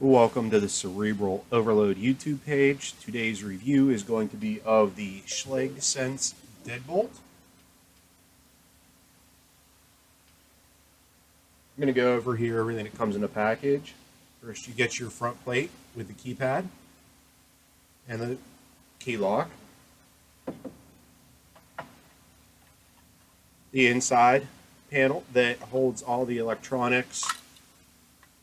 Welcome to the Cerebral-Overload YouTube page. Today's review is going to be of the Schlage Sense Deadbolt. I'm going to go over here everything that comes in the package. First, you get your front plate with the keypad and the key lock. The inside panel that holds all the electronics,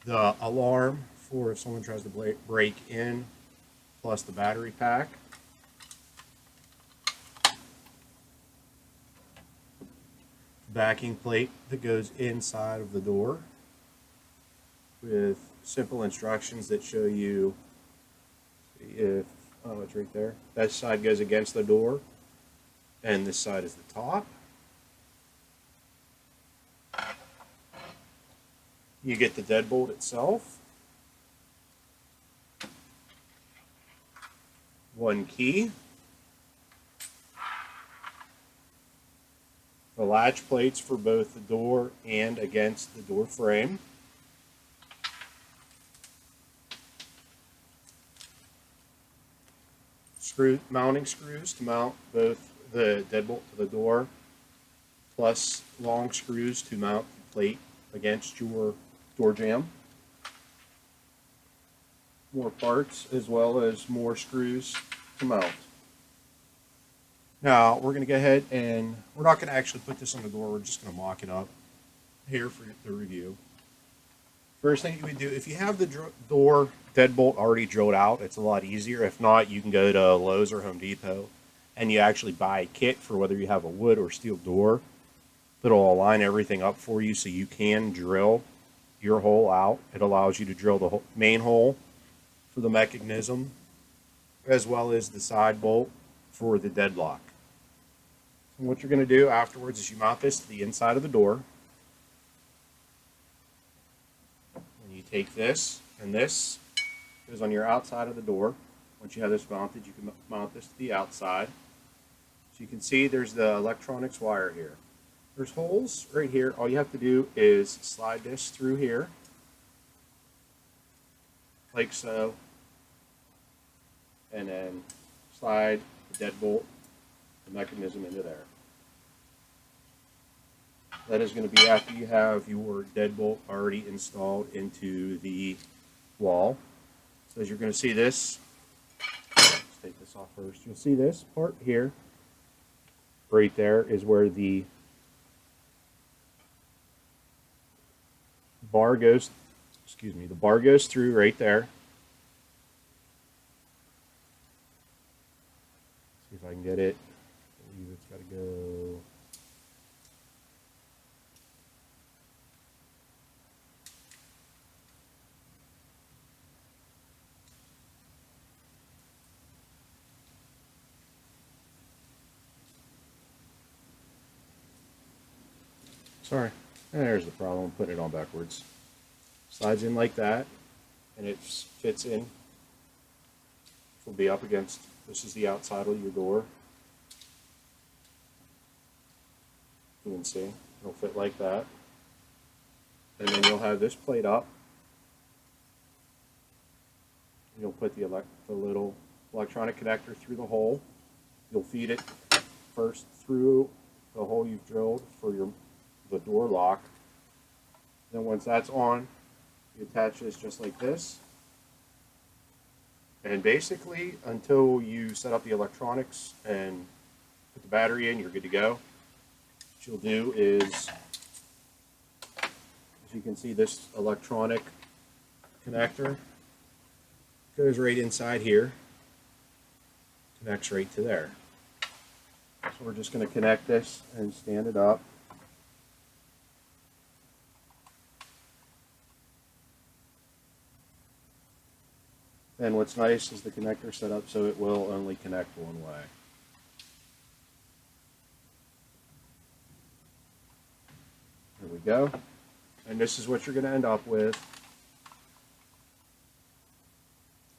the alarm for if someone tries to break in, plus the battery pack. Backing plate that goes inside of the door with simple instructions that show you if, oh, it's right there. That side goes against the door and this side is the top. You get the deadbolt itself, one key, the latch plates for both the door and against the door frame, mounting screws to mount both the deadbolt to the door, plus long screws to mount the plate against your door jamb. More parts as well as more screws to mount. Now we're going to go ahead and we're not going to actually put this on the door, we're just going to mock it up here for the review. First thing you would do, if you have the door deadbolt already drilled out, it's a lot easier. If not, you can go to Lowe's or Home Depot and you actually buy a kit for whether you have a wood or steel door that'll align everything up for you so you can drill your hole out. It allows you to drill the main hole for the mechanism as well as the side bolt for the deadlock. And what you're going to do afterwards is you mount this to the inside of the door. And you take this, and this goes on your outside of the door. Once you have this mounted, you can mount this to the outside. So you can see there's the electronics wire here. There's holes right here. All you have to do is slide this through here, like so, and then slide the deadbolt, the mechanism into there. That is going to be after you have your deadbolt already installed into the wall. So as you're going to see this, let's take this off first. You'll see this part here, right there is where the bar goes, the bar goes through right there. See if I can get it. I believe it's got to go. Sorry. There's the problem, putting it on backwards. Slides in like that, and it fits in. Will be up against, this is the outside of your door. You can see, it'll fit like that. And then you'll have this plate up. You'll put the little electronic connector through the hole. You'll feed it first through the hole you've drilled for the door lock. Then once that's on, you attach this just like this. And basically, until you set up the electronics and put the battery in, you're good to go. What you'll do is, as you can see, this electronic connector goes right inside here, connects right to there. So we're just going to connect this and stand it up. And what's nice is the connector set up so it will only connect one way. There we go. And this is what you're going to end up with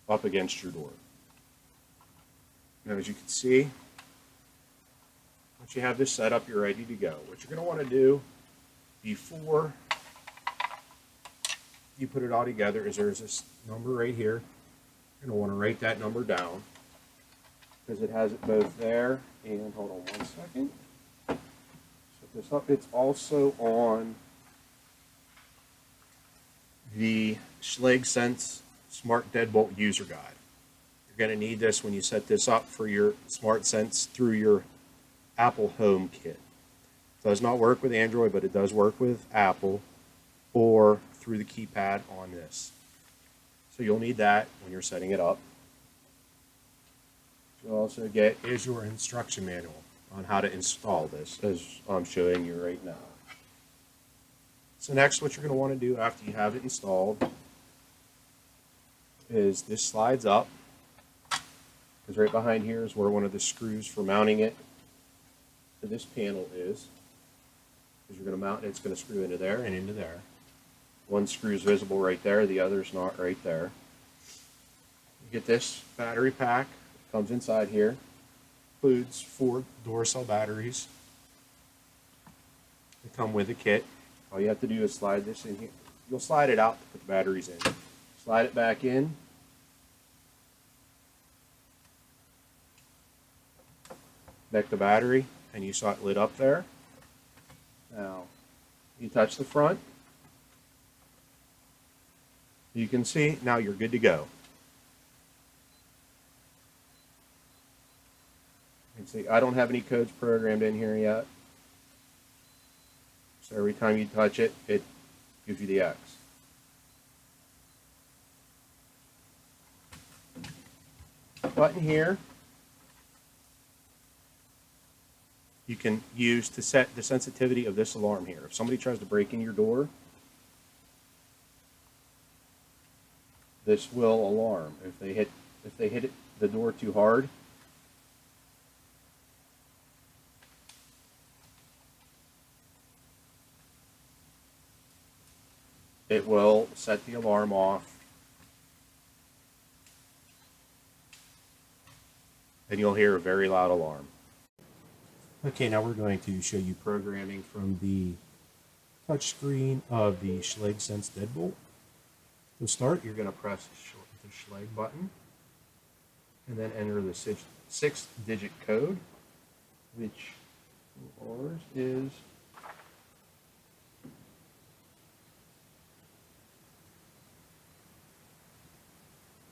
up against your door. Now, as you can see, once you have this set up, you're ready to go. What you're going to want to do before you put it all together is there's this number right here. You're going to want to write that number down because it has it both there and, hold on 1 second. Set this up. It's also on the Schlage Sense Smart Deadbolt User Guide. You're going to need this when you set this up for your Smart Sense through your Apple Home Kit. It does not work with Android, but it does work with Apple or through the keypad on this. So you'll need that when you're setting it up. You'll also get is your instruction manual on how to install this, as I'm showing you right now. So next, what you're going to want to do after you have it installed is this slides up, because right behind here is where one of the screws for mounting it to this panel is. Because you're going to mount it, it's going to screw into there and into there. One screw is visible right there, the other's not right there. You get this battery pack, it comes inside here, includes 4 door cell batteries. They come with a kit. All you have to do is slide this in here. You'll slide it out to put the batteries in. Slide it back in. Connect the battery, and you saw it lit up there. Now, you touch the front. You can see, now you're good to go. You can see, I don't have any codes programmed in here yet. So every time you touch it, it gives you the X. Button here, you can use to set the sensitivity of this alarm here. If somebody tries to break in your door, this will alarm. If they hit the door too hard, it will set the alarm off, and you'll hear a very loud alarm. Okay, now we're going to show you programming from the touch screen of the Schlage Sense Deadbolt. To start, you're going to press the Schlage button and then enter the 6-digit code, which ours is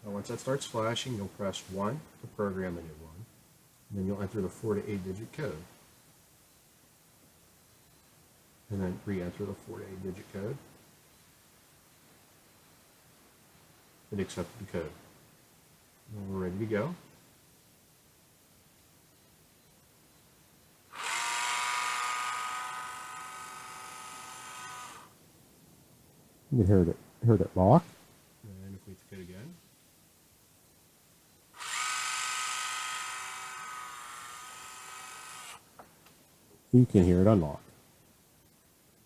now once that starts flashing, you'll press 1 to program a new one. And then you'll enter the 4 to 8-digit code. And then re-enter the 4 to 8-digit code. And accept the code. And we're ready to go. You heard it lock. And if we hit it again. You can hear it unlock.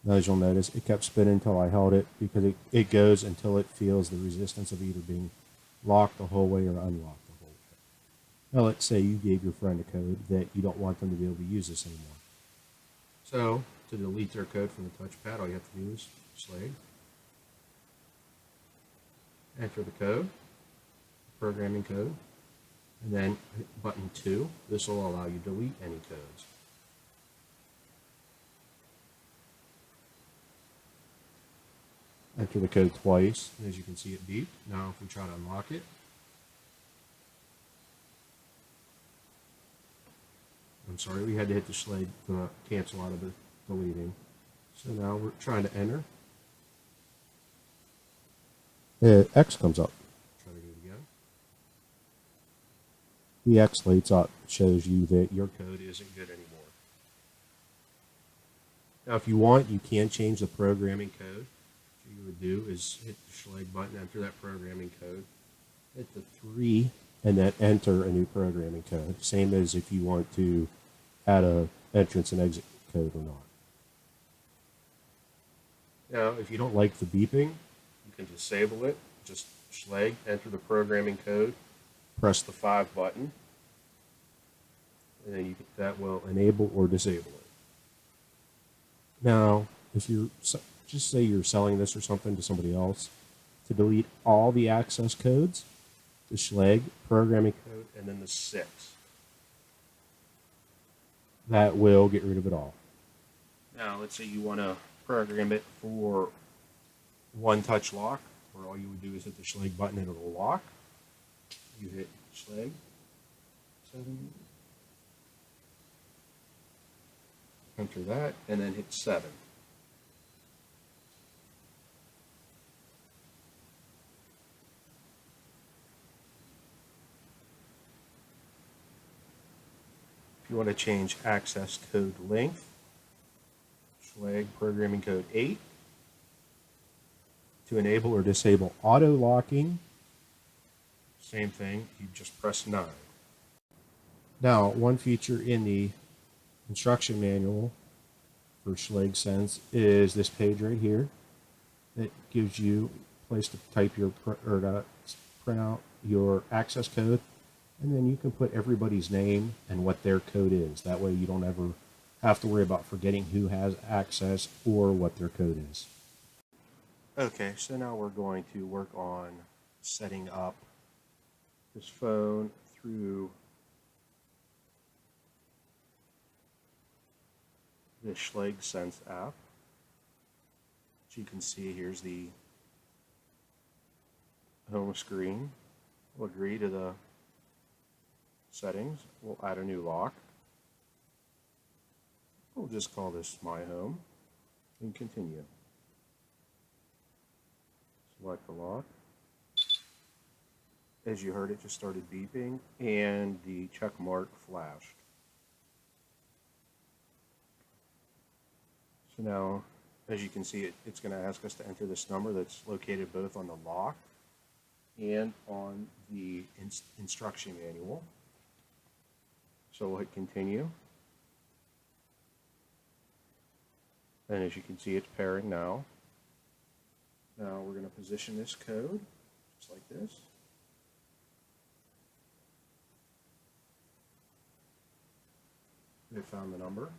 Now, as you'll notice, it kept spinning until I held it because it goes until it feels the resistance of either being locked the whole way or unlocked the whole way. Now, let's say you gave your friend a code that you don't want them to be able to use this anymore. So, to delete their code from the touchpad, all you have to do is Schlage. Enter the code, programming code, and then hit button 2. This will allow you to delete any codes. Enter the code twice. And as you can see, it beeped. Now, if we try to unlock it, I'm sorry, we had to hit the Schlage to cancel out of the deleting. So now we're trying to enter. X comes up. Try to do it again. The X lights up. Shows you that your Code isn't good anymore. Now, if you want, you can change the Programming code. What you would do is hit the Schlage button, enter that programming code. hit the 3 and then enter a new programming code. Same as if you want to add a entrance and exit code or not. Now, if you don't like the beeping, you can disable it. Just Schlage, enter the programming code, press the 5 button, and then that will enable or disable it. Now, if you're, just say you're selling this or something to somebody else, to delete all the access codes, the Schlage programming code, and then the 6. That will get rid of it all. Now, let's say you want to program it for one-touch lock, where all you would do is hit the Schlage button and it'll lock. You hit Schlage 7, enter that, and then hit 7. If you want to change access code length, Schlage programming code 8. To enable or disable auto locking, same thing, you just press 9. Now, one feature in the instruction manual for Schlage Sense is this page right here. It gives you a place to type your or to print out your access code, and then you can put everybody's name and what their code is. That way you don't ever have to worry about forgetting who has access or what their code is. Okay, so now we're going to work on setting up this phone through the Schlage Sense app. As you can see, here's the home screen. We'll agree to the settings. We'll add a new lock. We'll just call this My Home and continue. Select the lock. As you heard, it just started beeping and the check mark flashed. So now, as you can see, it's going to ask us to enter this number that's located both on the lock and on the instruction manual. So we'll hit continue. And as you can see, it's pairing now. Now we're going to position this code just like this. We found the number.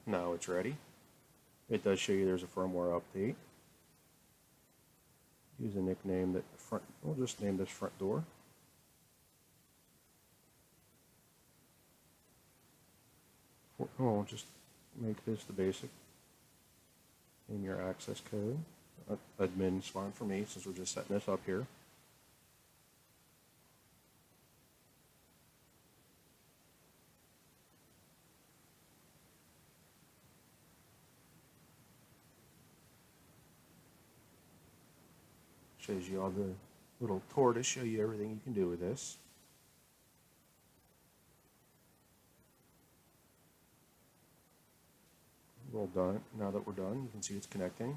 Now it's ready. It does show you there's a firmware update. Use a nickname that front. We'll just name this front door. We'll just make this the basic. Name your access code. Admin's fine for me since we're just setting this up here. Shows you all the little tour to show you everything you can do with this. We're all done. Now that we're done, you can see it's connecting.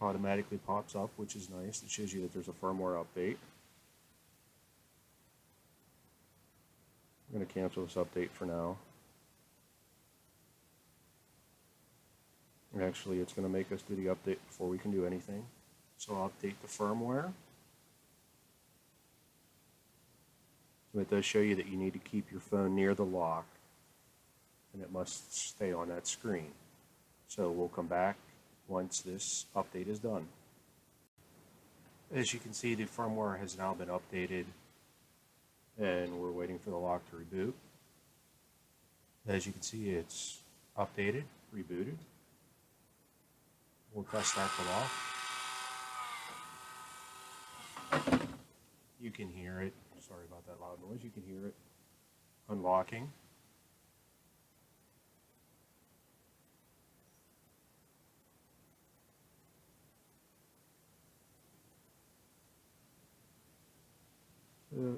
Automatically pops up, which is nice. It shows you that there's a firmware update. I'm going to cancel this update for now. Actually, it's going to make us do the update before we can do anything. So I'll update the firmware. So it does show you that you need to keep your phone near the lock, and it must stay on that screen. So we'll come back once this update is done. As you can see, the firmware has now been updated, and we're waiting for the lock to reboot. As you can see, it's updated, rebooted. We'll press start the lock. You can hear it. Sorry about that loud noise. You can hear it unlocking.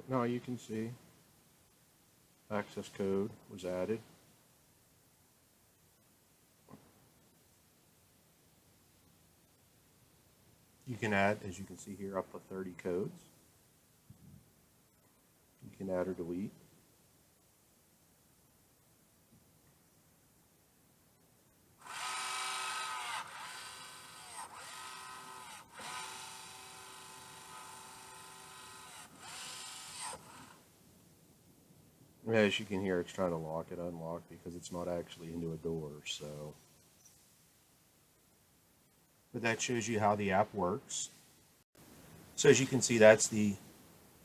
Now you can see access code was added. You can add, as you can see here, up to 30 codes. You can add or delete. As you can hear, it's trying to lock it unlock because it's not actually into a door. So, but that shows you how the app works. So as you can see, that's the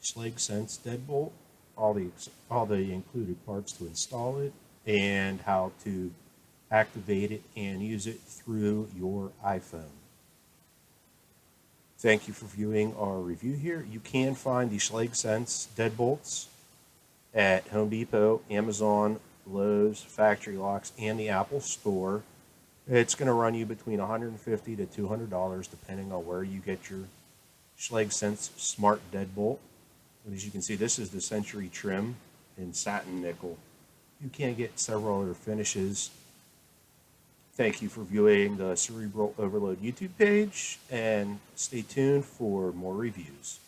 Schlage Sense Deadbolt. All the included parts to install it and how to activate it and use it through your iPhone. Thank you for viewing our review here. You can find the Schlage Sense Deadbolts at Home Depot, Amazon, Lowe's, Factory Locks, and the Apple Store. It's going to run you between $150 to $200 depending on where you get your Schlage Sense Smart Deadbolt. And as you can see, this is the Century trim in satin nickel. You can get several other finishes. Thank you for viewing the Cerebral-Overload YouTube page, and stay tuned for more reviews.